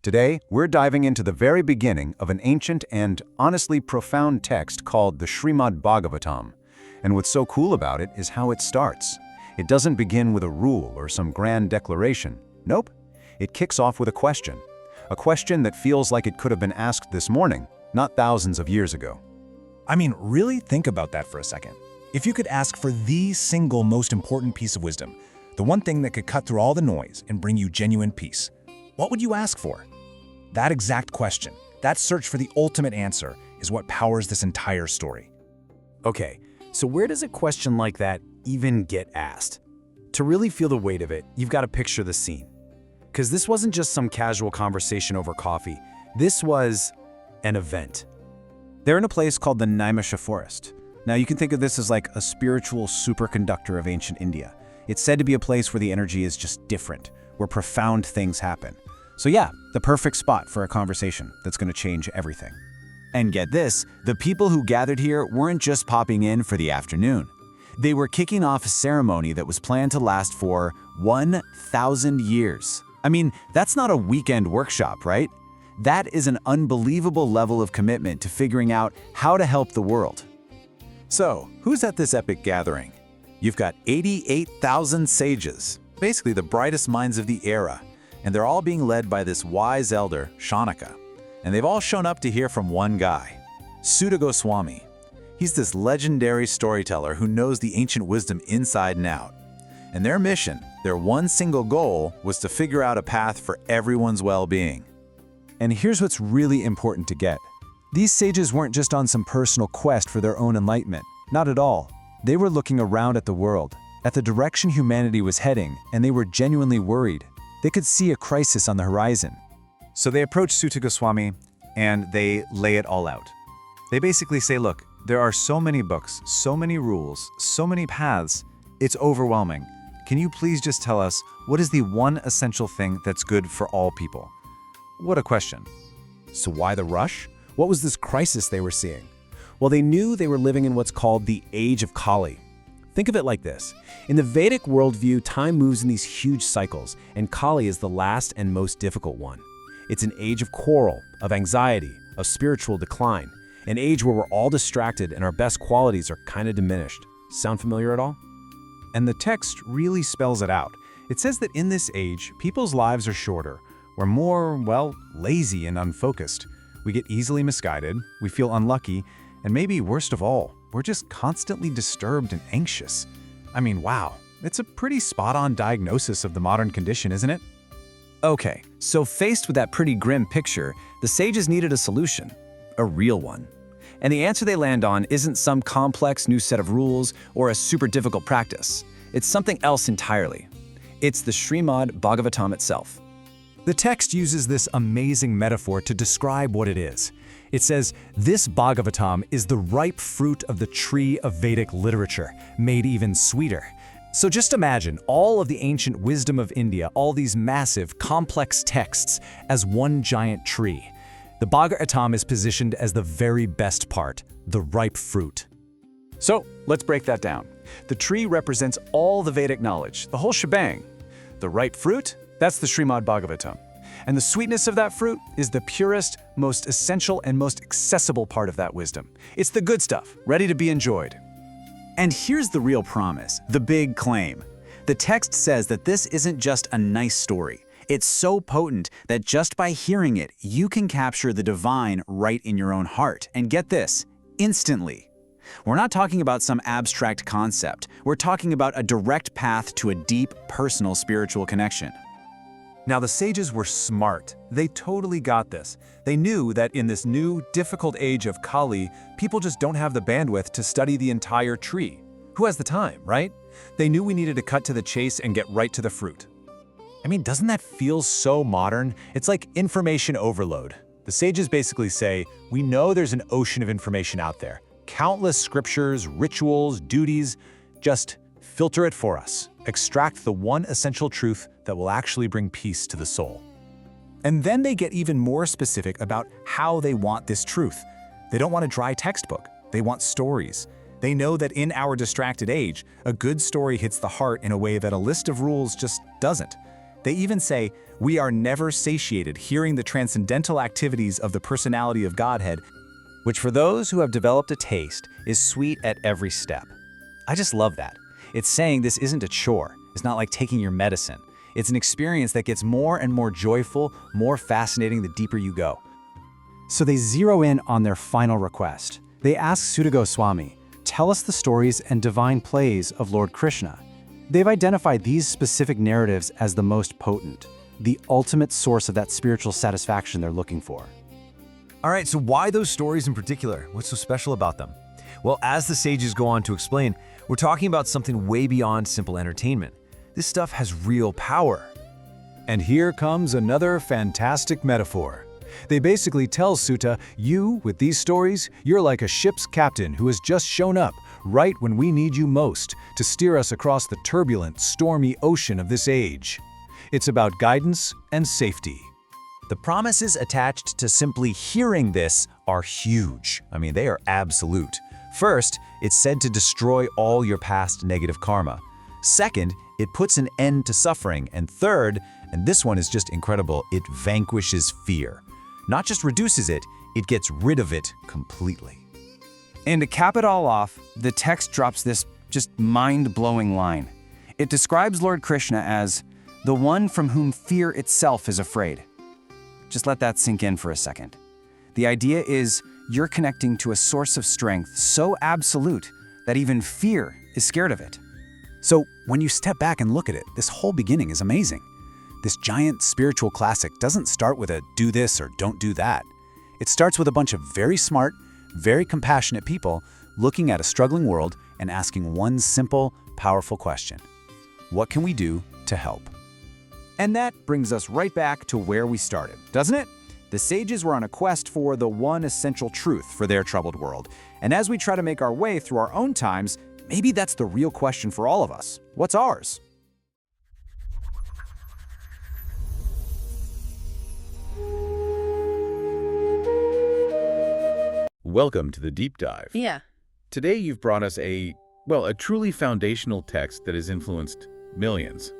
Today, we're diving into the very beginning of an ancient and honestly profound text called the Śrīmad Bhagavatam. And what's so cool about it is how it starts. It doesn't begin with a rule or some grand declaration. Nope. It kicks off with a question. A question that feels like it could have been asked this morning, not thousands of years ago. I mean, really think about that for a second. If you could ask for the single most important piece of wisdom, the one thing that could cut through all the noise and bring you genuine peace, what would you ask for? That exact question, that search for the ultimate answer, is what powers this entire story. Okay, so where does a question like that even get asked? To really feel the weight of it, you've got to picture the scene. Because this wasn't just some casual conversation over coffee. This was an event. They're in a place called the Naimiṣāraṇya forest. Now you can think of this as like a spiritual superconductor of ancient India. It's said to be a place where the energy is just different, where profound things happen. So yeah, the perfect spot for a conversation that's going to change everything. And get this, the people who gathered here weren't just popping in for the afternoon. They were kicking off a ceremony that was planned to last for 1,000 years. I mean, that's not a weekend workshop, right? That is an unbelievable level of commitment to figuring out how to help the world. So, who's at this epic gathering? You've got 88,000 sages, basically the brightest minds of the era, and they're all being led by this wise elder, Shaunaka. And they've all shown up to hear from one guy, Sūta Goswami. He's this legendary storyteller who knows the ancient wisdom inside and out. And their mission, their one single goal, was to figure out a path for everyone's well-being. And here's what's really important to get. These sages weren't just on some personal quest for their own enlightenment. Not at all. They were looking around at the world, at the direction humanity was heading, and they were genuinely worried. They could see a crisis on the horizon. So they approach Sūta Goswami and they lay it all out. They basically say, look, there are so many books, so many rules, so many paths, it's overwhelming. Can you please just tell us what is the one essential thing that's good for all people? What a question. So why the rush? What was this crisis they were seeing? Well, they knew they were living in what's called the Age of Kali. Think of it like this. In the Vedic worldview, time moves in these huge cycles, and Kali is the last and most difficult one. It's an age of quarrel, of anxiety, of spiritual decline, an age where we're all distracted and our best qualities are kind of diminished. Sound familiar at all? And the text really spells it out. It says that in this age, people's lives are shorter. We're more, well, lazy and unfocused. We get easily misguided, we feel unlucky, and maybe worst of all, we're just constantly disturbed and anxious. I mean, wow, it's a pretty spot-on diagnosis of the modern condition, isn't it? Okay, so faced with that pretty grim picture, the sages needed a solution, a real one. And the answer they land on isn't some complex new set of rules or a super difficult practice. It's something else entirely. It's the Śrīmad Bhagavatam itself. The text uses this amazing metaphor to describe what it is. It says, this Bhagavatam is the ripe fruit of the tree of Vedic literature, made even sweeter. So just imagine all of the ancient wisdom of India, all these massive, complex texts, as one giant tree. The Bhagavatam is positioned as the very best part, the ripe fruit. So, let's break that down. The tree represents all the Vedic knowledge, the whole shebang. The ripe fruit, that's the Śrīmad Bhagavatam. And the sweetness of that fruit is the purest, most essential, and most accessible part of that wisdom. It's the good stuff, ready to be enjoyed. And here's the real promise, the big claim. The text says that this isn't just a nice story. It's so potent that just by hearing it, you can capture the divine right in your own heart. And get this, instantly. We're not talking about some abstract concept. We're talking about a direct path to a deep, personal spiritual connection. Now the sages were smart. They totally got this. They knew that in this new, difficult age of Kali, people just don't have the bandwidth to study the entire tree. Who has the time, right? They knew we needed to cut to the chase and get right to the fruit. I mean, doesn't that feel so modern? It's like information overload. The sages basically say, we know there's an ocean of information out there. Countless scriptures, rituals, duties. Just filter it for us. Extract the one essential truth that will actually bring peace to the soul. And then they get even more specific about how they want this truth. They don't want a dry textbook. They want stories. They know that in our distracted age, a good story hits the heart in a way that a list of rules just doesn't. They even say, "We are never satiated hearing the transcendental activities of the personality of Godhead," which for those who have developed a taste is sweet at every step. I just love that. It's saying this isn't a chore. It's not like taking your medicine. It's an experience that gets more and more joyful, more fascinating the deeper you go. So they zero in on their final request. They ask Sūta Goswami, "Tell us the stories and divine plays of Lord Krishna." They've identified these specific narratives as the most potent, the ultimate source of that spiritual satisfaction they're looking for. All right, so why those stories in particular? What's so special about them? Well, as the sages go on to explain, we're talking about something way beyond simple entertainment. This stuff has real power. And here comes another fantastic metaphor. They basically tell Suta, you, with these stories, you're like a ship's captain who has just shown up, right when we need you most, to steer us across the turbulent, stormy ocean of this age. It's about guidance and safety. The promises attached to simply hearing this are huge. I mean, they are absolute. First, it's said to destroy all your past negative karma. Second, it puts an end to suffering. And third, and this one is just incredible, it vanquishes fear. Not just reduces it, it gets rid of it completely. And to cap it all off, the text drops this just mind-blowing line. It describes Lord Krishna as the one from whom fear itself is afraid. Just let that sink in for a second. The idea is you're connecting to a source of strength so absolute that even fear is scared of it. So when you step back and look at it, this whole beginning is amazing. This giant spiritual classic doesn't start with a do this or don't do that. It starts with a bunch of very smart, very compassionate people looking at a struggling world and asking one simple, powerful question. What can we do to help? And that brings us right back to where we started, doesn't it? The sages were on a quest for the one essential truth for their troubled world. And as we try to make our way through our own times, maybe that's the real question for all of us. What's ours? Welcome to the deep dive. Yeah. Today you've brought us a truly foundational text that has influenced millions,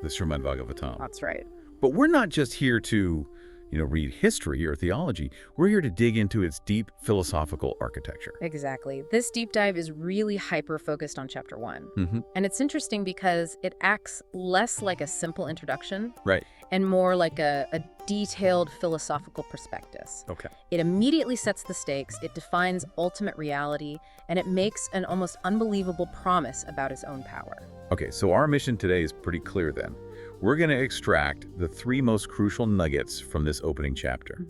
the Srimad Bhagavatam. That's right. But we're not just here to, read history or theology. We're here to dig into its deep philosophical architecture. Exactly. This deep dive is really hyper-focused on chapter 1. And it's interesting because it acts less like a simple introduction Right. and more like a detailed philosophical prospectus. Okay. It immediately sets the stakes, it defines ultimate reality, and it makes an almost unbelievable promise about its own power. Okay, so our mission today is pretty clear then. We're going to extract the 3 most crucial nuggets from this opening chapter.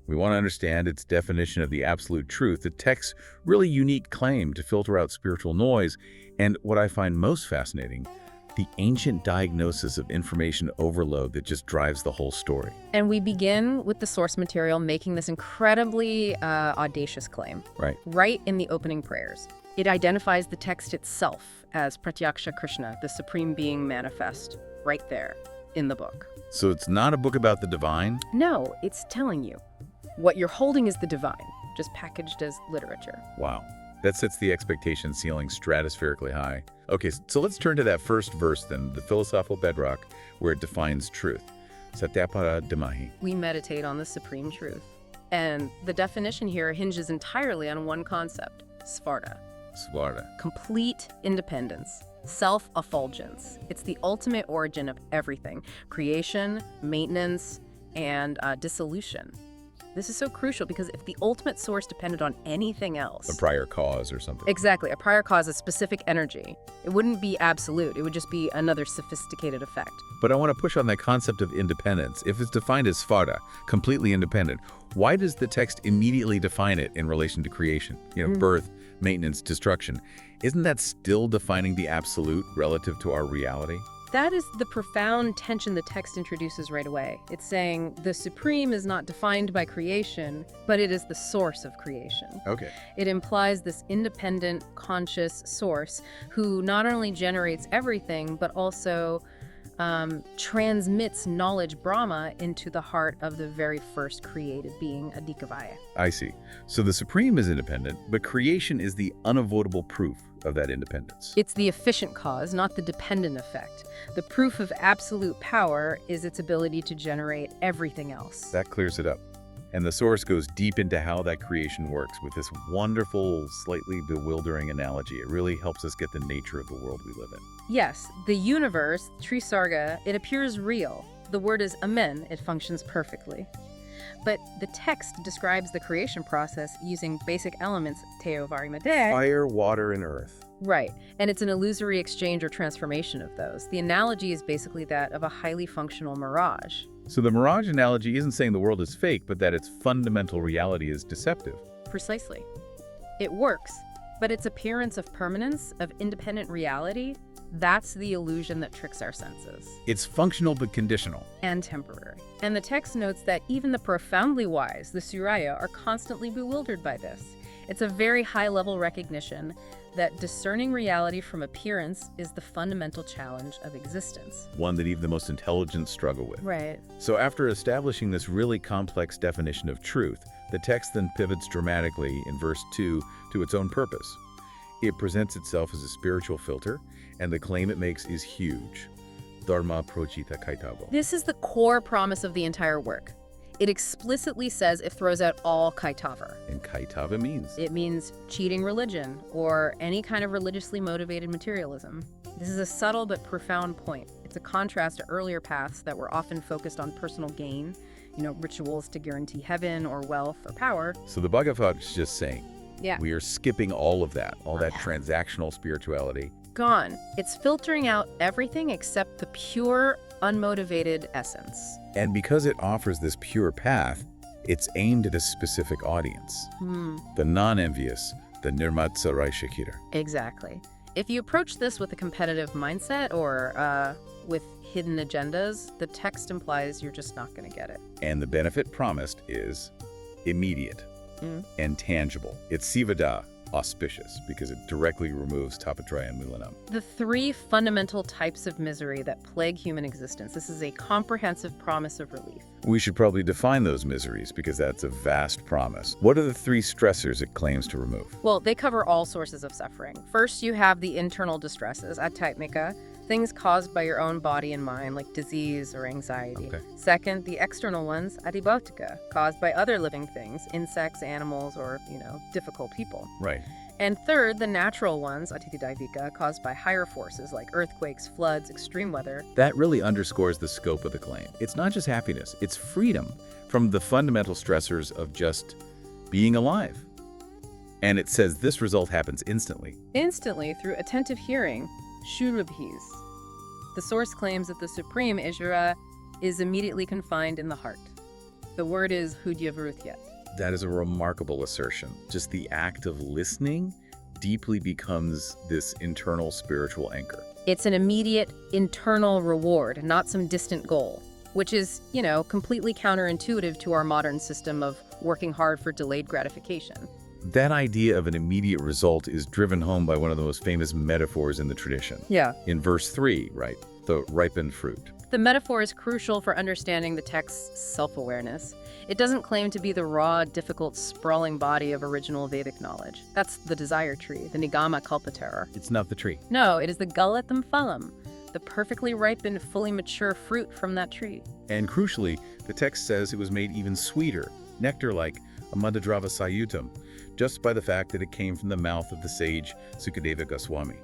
We want to understand its definition of the absolute truth, the text's really unique claim to filter out spiritual noise, and what I find most fascinating, the ancient diagnosis of information overload that just drives the whole story. And we begin with the source material making this incredibly audacious claim. Right in the opening prayers. It identifies the text itself as Pratyaksha Krishna, the supreme being manifest, right there in the book. So it's not a book about the divine? No, it's telling you. What you're holding is the divine, just packaged as literature. Wow. That sets the expectation ceiling stratospherically high. Okay, so let's turn to that first verse then, the philosophical bedrock, where it defines truth. Satyapara Dhamahi. We meditate on the supreme truth. And the definition here hinges entirely on one concept, Svarta. Svarta. Complete independence, self-effulgence. It's the ultimate origin of everything, creation, maintenance, and dissolution. This is so crucial because if the ultimate source depended on anything else... A prior cause or something. Exactly. A prior cause, a specific energy. It wouldn't be absolute. It would just be another sophisticated effect. But I want to push on that concept of independence. If it's defined as Svarta, completely independent, why does the text immediately define it in relation to creation? Birth, maintenance, destruction. Isn't that still defining the absolute relative to our reality? That is the profound tension the text introduces right away. It's saying the supreme is not defined by creation, but it is the source of creation. Okay. It implies this independent, conscious source who not only generates everything, but also transmits knowledge Brahma into the heart of the very first created being, Adikavaya. I see. So the supreme is independent, but creation is the unavoidable proof of that independence. It's the efficient cause, not the dependent effect. The proof of absolute power is its ability to generate everything else. That clears it up. And the source goes deep into how that creation works with this wonderful, slightly bewildering analogy. It really helps us get the nature of the world we live in. Yes, the universe, Trisarga, it appears real. The word is amen, it functions perfectly. But the text describes the creation process using basic elements, teo varimade. Fire, water, and earth. Right, and it's an illusory exchange or transformation of those. The analogy is basically that of a highly functional mirage. So the mirage analogy isn't saying the world is fake, but that its fundamental reality is deceptive. Precisely. It works, but its appearance of permanence, of independent reality, that's the illusion that tricks our senses. It's functional but conditional. And temporary. And the text notes that even the profoundly wise, the Suraya, are constantly bewildered by this. It's a very high-level recognition that discerning reality from appearance is the fundamental challenge of existence. One that even the most intelligent struggle with. Right. So after establishing this really complex definition of truth, the text then pivots dramatically in verse 2 to its own purpose. It presents itself as a spiritual filter, and the claim it makes is huge. Dharma prochita kaitavo. This is the core promise of the entire work. It explicitly says it throws out all kaitava. And kaitava means? It means cheating religion or any kind of religiously motivated materialism. This is a subtle but profound point. It's a contrast to earlier paths that were often focused on personal gain, rituals to guarantee heaven or wealth or power. So the Bhagavatam is just saying, yeah, we are skipping all of that, all that transactional spirituality. Gone. It's filtering out everything except the pure, unmotivated essence. And because it offers this pure path, it's aimed at a specific audience. The non-envious, the Naimiṣāraṇya. Exactly. If you approach this with a competitive mindset or with hidden agendas, the text implies you're just not going to get it. And the benefit promised is immediate and tangible. It's sivada, auspicious, because it directly removes tapatraya and milanam. The three fundamental types of misery that plague human existence. This is a comprehensive promise of relief. We should probably define those miseries because that's a vast promise. What are the three stressors it claims to remove? Well, they cover all sources of suffering. First, you have the internal distresses, ataitmika, things caused by your own body and mind, like disease or anxiety. Okay. Second, the external ones, adibautika, caused by other living things, insects, animals, or, difficult people. Right. And third, the natural ones, atitidaivika, caused by higher forces like earthquakes, floods, extreme weather. That really underscores the scope of the claim. It's not just happiness, it's freedom from the fundamental stressors of just being alive. And it says this result happens instantly. Instantly through attentive hearing, shurabhis. The source claims that the supreme Ishvara is immediately confined in the heart. The word is hudyavrutya. That is a remarkable assertion. Just the act of listening deeply becomes this internal spiritual anchor. It's an immediate internal reward, not some distant goal, which is, completely counterintuitive to our modern system of working hard for delayed gratification. That idea of an immediate result is driven home by one of the most famous metaphors in the tradition. Yeah. In verse 3, right? The ripened fruit. The metaphor is crucial for understanding the text's self-awareness. It doesn't claim to be the raw, difficult, sprawling body of original Vedic knowledge. That's the desire tree, the Nigama Kalpatara. It's not the tree. No, it is the Galatam Phalam, the perfectly ripened, fully mature fruit from that tree. And crucially, the text says it was made even sweeter, nectar-like, a Madhadrava Sayutam, just by the fact that it came from the mouth of the sage Sūta Goswami.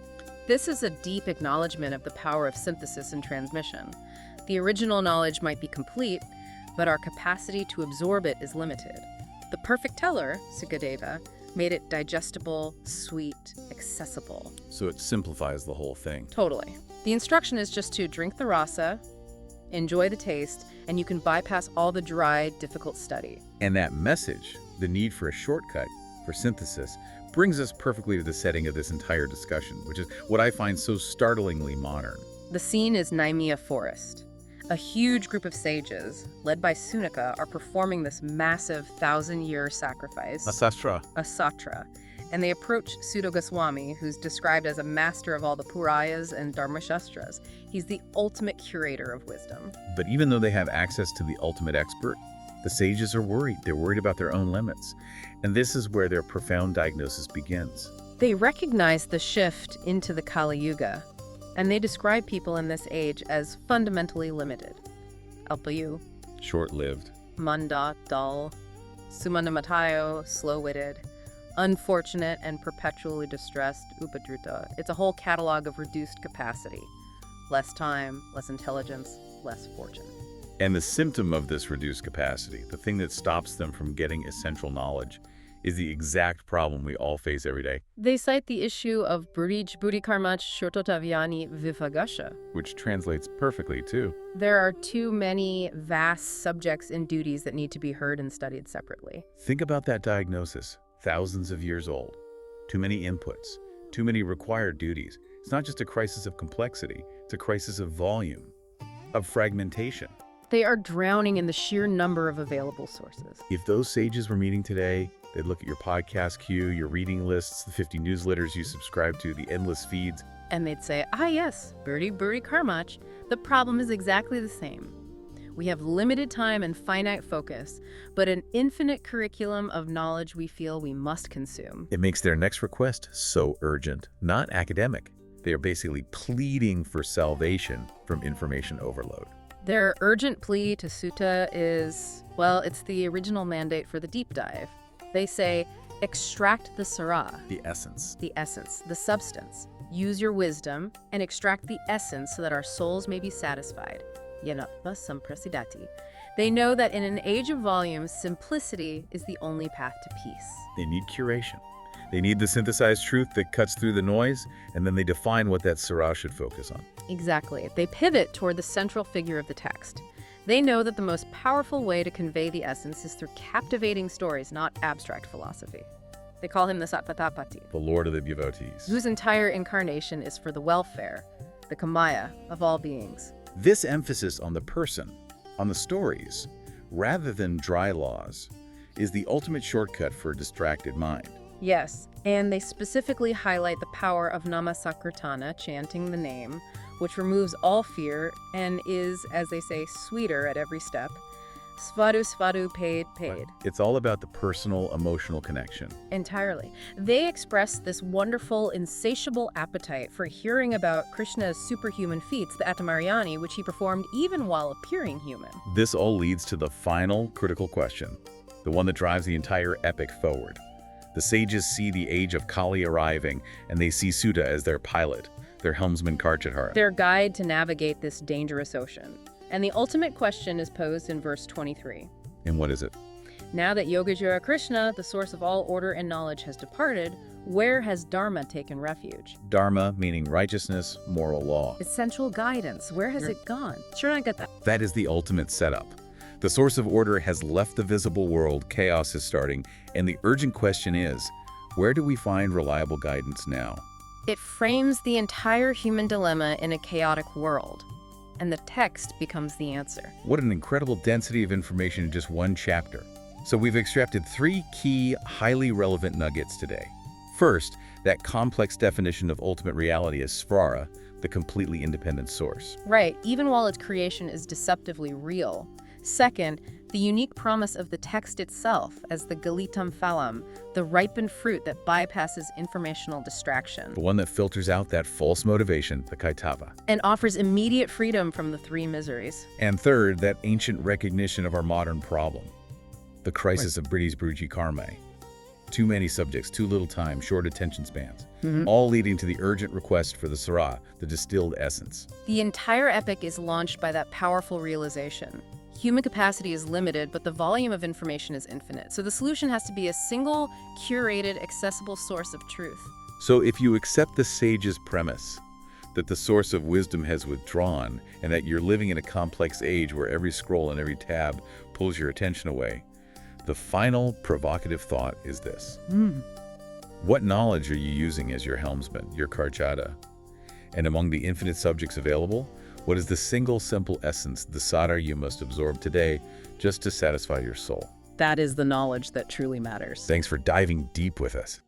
This is a deep acknowledgement of the power of synthesis and transmission. The original knowledge might be complete, but our capacity to absorb it is limited. The perfect teller, Sukadeva, made it digestible, sweet, accessible. So it simplifies the whole thing. Totally. The instruction is just to drink the rasa, enjoy the taste, and you can bypass all the dry, difficult study. And that message, the need for a shortcut, for synthesis, brings us perfectly to the setting of this entire discussion, which is what I find so startlingly modern. The scene is Naimiya Forest. A huge group of sages, led by Sunaka, are performing this massive 1,000-year sacrifice. A satra. And they approach Sūta Goswami, who's described as a master of all the Purayas and Dharma Shastras. He's the ultimate curator of wisdom. But even though they have access to the ultimate expert, the sages are worried. They're worried about their own limits. And this is where their profound diagnosis begins. They recognize the shift into the Kali Yuga, and they describe people in this age as fundamentally limited. Alpayu, Short-lived. Manda, dull, Sumanamatayo, slow-witted, unfortunate and perpetually distressed, Upadruta. It's a whole catalog of reduced capacity. Less time, less intelligence, less fortune. And the symptom of this reduced capacity, the thing that stops them from getting essential knowledge, is the exact problem we all face every day. They cite the issue of Burij Buddhikarmach Shototavyani Vifagasha. Which translates perfectly, too. There are too many vast subjects and duties that need to be heard and studied separately. Think about that diagnosis, thousands of years old. Too many inputs, too many required duties. It's not just a crisis of complexity, it's a crisis of volume, of fragmentation. They are drowning in the sheer number of available sources. If those sages were meeting today, they'd look at your podcast queue, your reading lists, the 50 newsletters you subscribe to, the endless feeds. And they'd say, yes, Burij Karmach, the problem is exactly the same. We have limited time and finite focus, but an infinite curriculum of knowledge we feel we must consume. It makes their next request so urgent, not academic. They are basically pleading for salvation from information overload. Their urgent plea to Suta is, it's the original mandate for the deep dive. They say, extract the sara, The essence. the substance. Use your wisdom and extract the essence so that our souls may be satisfied. Yanatva samprasidati. They know that in an age of volumes, simplicity is the only path to peace. They need curation. They need the synthesized truth that cuts through the noise, and then they define what that sara should focus on. Exactly. They pivot toward the central figure of the text. They know that the most powerful way to convey the essence is through captivating stories, not abstract philosophy. They call him the Satpatapati, The Lord of the Devotees. whose entire incarnation is for the welfare, the kamaya, of all beings. This emphasis on the person, on the stories, rather than dry laws, is the ultimate shortcut for a distracted mind. Yes, and they specifically highlight the power of Naimiṣāraṇya, chanting the name, which removes all fear and is, as they say, sweeter at every step. Svadu, paid. It's all about the personal, emotional connection. Entirely. They express this wonderful, insatiable appetite for hearing about Krishna's superhuman feats, the Atamariyani, which he performed even while appearing human. This all leads to the final critical question, the one that drives the entire epic forward. The sages see the age of Kali arriving, and they see Suta as their pilot, their helmsman Karchadhara. Their guide to navigate this dangerous ocean. And the ultimate question is posed in verse 23. And what is it? Now that Yogacara Krishna, the source of all order and knowledge, has departed, where has Dharma taken refuge? Dharma, meaning righteousness, moral law. Essential guidance, where has it gone? Śrīmad. That is the ultimate setup. The source of order has left the visible world, chaos is starting, and the urgent question is, where do we find reliable guidance now? It frames the entire human dilemma in a chaotic world, and the text becomes the answer. What an incredible density of information in just one chapter. So we've extracted 3 key, highly relevant nuggets today. First, that complex definition of ultimate reality as Svara, the completely independent source. Right, even while its creation is deceptively real. Second, the unique promise of the text itself as the Galitam Phalam, the ripened fruit that bypasses informational distraction. The one that filters out that false motivation, the Kaitava. And offers immediate freedom from the 3 miseries. And third, that ancient recognition of our modern problem, the crisis of British Bruji Karma. Too many subjects, too little time, short attention spans, all leading to the urgent request for the Sara, the distilled essence. The entire epic is launched by that powerful realization. Human capacity is limited, but the volume of information is infinite. So the solution has to be a single, curated, accessible source of truth. So if you accept the sage's premise that the source of wisdom has withdrawn and that you're living in a complex age where every scroll and every tab pulls your attention away, the final provocative thought is this. What knowledge are you using as your helmsman, your Karchada? And among the infinite subjects available, what is the single simple essence, the sadar you must absorb today just to satisfy your soul? That is the knowledge that truly matters. Thanks for diving deep with us.